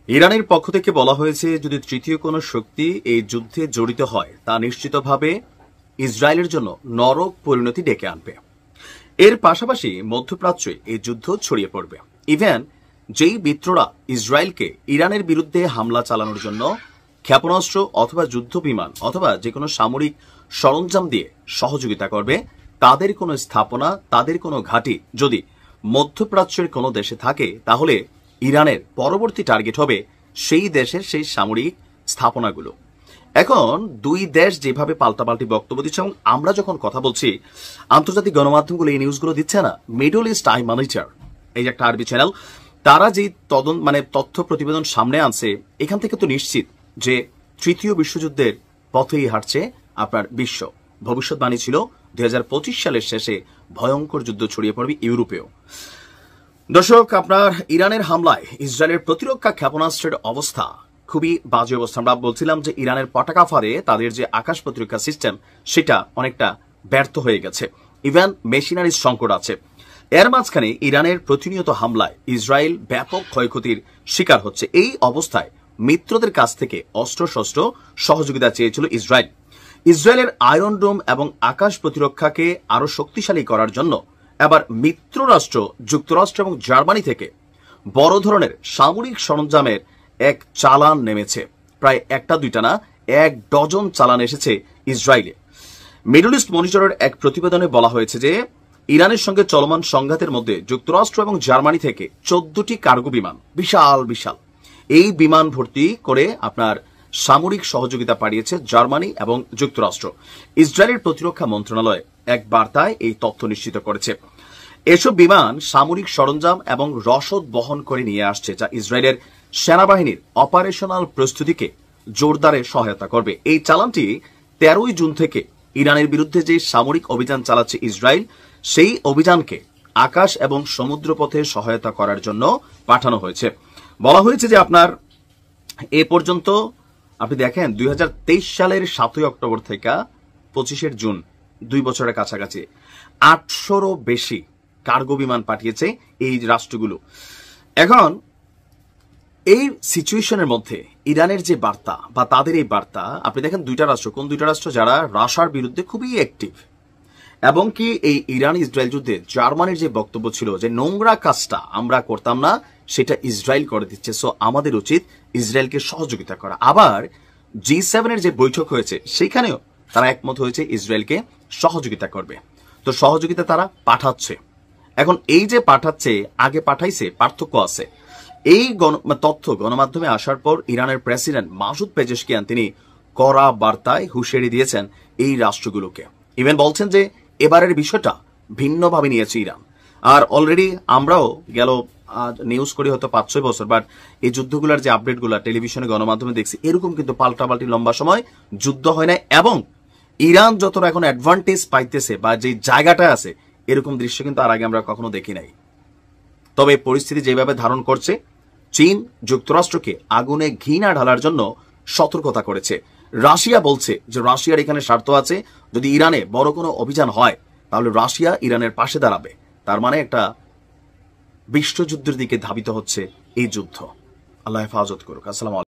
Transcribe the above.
ইরানের পক্ষ থেকে বলা হয়েছে, যদি তৃতীয় কোনো শক্তি এই যুদ্ধে জড়িত হয় তা নিশ্চিতভাবে ইসরায়েলের জন্য নরক পরিণতি ডেকে আনবে। এর পাশাপাশি মধ্যপ্রাচ্যে এই যুদ্ধ ছড়িয়ে পড়বে। ইভেন যেই মিত্ররা ইসরায়েলকে ইরানের বিরুদ্ধে হামলা চালানোর জন্য ক্ষেপণাস্ত্র অথবা যুদ্ধ বিমান অথবা যে কোনো সামরিক সরঞ্জাম দিয়ে সহযোগিতা করবে, তাদের কোনো স্থাপনা, তাদের কোনো ঘাঁটি যদি মধ্যপ্রাচ্যের কোনো দেশে থাকে, তাহলে ইরানের পরবর্তী টার্গেট হবে সেই দেশের সেই সামরিক স্থাপনাগুলো। এখন দুই দেশ যেভাবে পাল্টাপাল্টি বক্তব্য দিচ্ছে এবং আমরা যখন কথা বলছি, আন্তর্জাতিক গণমাধ্যমগুলো এই নিউজগুলো দিচ্ছে না। মিডল ইস্ট আই মনিটর, এই যে একটা আরবি চ্যানেল, তারা যে তথ্য প্রতিবেদন সামনে আনছে, এখান থেকে তো নিশ্চিত যে তৃতীয় বিশ্বযুদ্ধের পথেই হাঁটছে আপনার বিশ্ব। ভবিষ্যৎবাণী ছিল 2025 সালের শেষে ভয়ঙ্কর যুদ্ধ ছড়িয়ে পড়বে ইউরোপেও। দর্শক, আপনার ইরানের হামলায় ইসরায়েলের প্রতিরক্ষা ক্ষেপণাস্ত্রের অবস্থা খুবই বাজে অবস্থা। আমরা বলছিলাম যে ইরানের পতাকা ফাঁড়ে তাদের যে আকাশ প্রতিরক্ষা সিস্টেম, সেটা অনেকটা ব্যর্থ হয়ে গেছে। ইভেন মেশিনারির সংকট আছে। এর মাঝখানে ইরানের প্রতিনিয়ত হামলায় ইসরায়েল ব্যাপক ক্ষয়ক্ষতির শিকার হচ্ছে। এই অবস্থায় মিত্রদের কাছ থেকে অস্ত্রশস্ত্র সহযোগিতা চেয়েছিল ইসরায়েল। ইসরায়েলের আয়রন ডোম এবং আকাশ প্রতিরক্ষাকে আরো শক্তিশালী করার জন্য এবার মিত্র রাষ্ট্র যুক্তরাষ্ট্র এবং জার্মানি থেকে বড় ধরনের সামরিক সরঞ্জামের এক চালান নেমেছে। প্রায় একটা দুইটা না, 1 ডজন চালান এসেছে ইসরায়েলে। মিডল ইস্ট মনিটরের এক প্রতিবেদনে বলা হয়েছে যে ইরানের সঙ্গে চলমান সংঘাতের মধ্যে যুক্তরাষ্ট্র এবং জার্মানি থেকে 14টি কার্গো বিমান, বিশাল বিশাল, এই বিমান ভর্তি করে আপনার সামরিক সহযোগিতা পাঠিয়েছে জার্মানি এবং যুক্তরাষ্ট্র। ইসরায়েলের প্রতিরক্ষা মন্ত্রণালয় এক বার্তায় এই তথ্য নিশ্চিত করেছে। এসব বিমান সামরিক সরঞ্জাম এবং রসদ বহন করে নিয়ে আসছে, যা ইসরায়েলের সেনাবাহিনীর অপারেশনাল প্রস্তুতিকে জোরদারে সহায়তা করবে। এই চালানটি 13ই জুন থেকে ইরানের বিরুদ্ধে যে সামরিক অভিযান চালাচ্ছে ইসরায়েল, সেই অভিযানকে আকাশ এবং সমুদ্রপথে সহায়তা করার জন্য পাঠানো হয়েছে। বলা হয়েছে যে আপনার এ পর্যন্ত আপনি দেখেন 2023 সালের 7ই অক্টোবর থেকে 25 জুন, 2 বছরের কাছাকাছি 800রও বেশি কার্গো বিমান পাঠিয়েছে এই রাষ্ট্রগুলো। এখন এই সিচুয়েশনের মধ্যে ইরানের যে বার্তা বা তাদের এই বার্তা, আপনি দেখেন দুইটা রাষ্ট্র, কোন দুইটা রাষ্ট্র যারা রাশিয়ার বিরুদ্ধে খুবই অ্যাক্টিভ, এবং কি এই ইরান ইসরায়েল যুদ্ধে জার্মানির যে বক্তব্য ছিল যে নোংরা কাজটা আমরা করতাম না, সেটা ইসরায়েল করে দিচ্ছে, সো আমাদের উচিত ইসরায়েলকে সহযোগিতা করা। আবার G7 এর যে বৈঠক হয়েছে, সেখানেও তারা একমত হয়েছে ইসরায়েলকে সহযোগিতা করবে। তো সহযোগিতা তারা পাঠাচ্ছে। এখন এই যে পাঠাচ্ছে, আগে পাঠাইছে, পার্থক্য আছে। এই তথ্য গণমাধ্যমে আসার পর ইরানের প্রেসিডেন্ট মাসুদ পেজেশকিয়ান তিনি কড়া বার্তায় হুঁশিয়ারি দিয়েছেন এই রাষ্ট্রগুলোকে। ইভেন বলছেন যে এবারের বিষয়টা ভিন্নভাবে নিয়েছে ইরান। আর অলরেডি আমরাও গেল নিউজ করি হয়তো 5-6 বছর, বাট এই যুদ্ধগুলোর যে আপডেটগুলো টেলিভিশনে গণমাধ্যমে দেখছি, এরকম কিন্তু পাল্টাপাল্টি লম্বা সময় যুদ্ধ হয় না। এবং ইরান যতটা এখন অ্যাডভান্টেজ পাইতেছে বা যে জায়গাটা আছে, এরকম দৃশ্য কিন্তু আর আগে আমরা কখনো দেখি নাই। তবে পরিস্থিতি যেভাবে ধারণ করছে, চীন যুক্তরাষ্ট্রকে আগুনে ঘি না ঢালার জন্য সতর্কতা করেছে। রাশিয়া বলছে যে রাশিয়ার এখানে স্বার্থ আছে, যদি ইরানে বড় কোনো অভিযান হয় তাহলে রাশিয়া ইরানের পাশে দাঁড়াবে। তার মানে একটা বিশ্বযুদ্ধের দিকে ধাবিত হচ্ছে এই যুদ্ধ। আল্লাহ হেফাজত করুক। আসসালামু আলাইকুম।